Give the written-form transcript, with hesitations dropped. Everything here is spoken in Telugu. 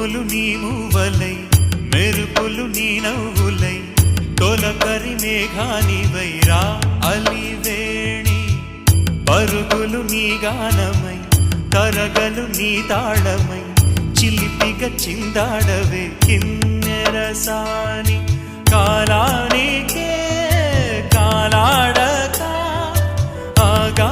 పువ్వులు నీ మూవలై మెరుపులు నీ నవ్వులై తొలకరి మేఘానివై రా అలివేణి పరుగులు నీ గానమై తరగలు నీ తాళమై చిలిపిగా చిందాడవే కిన్నెరసాని కాలానికే కాలాడక ఆగా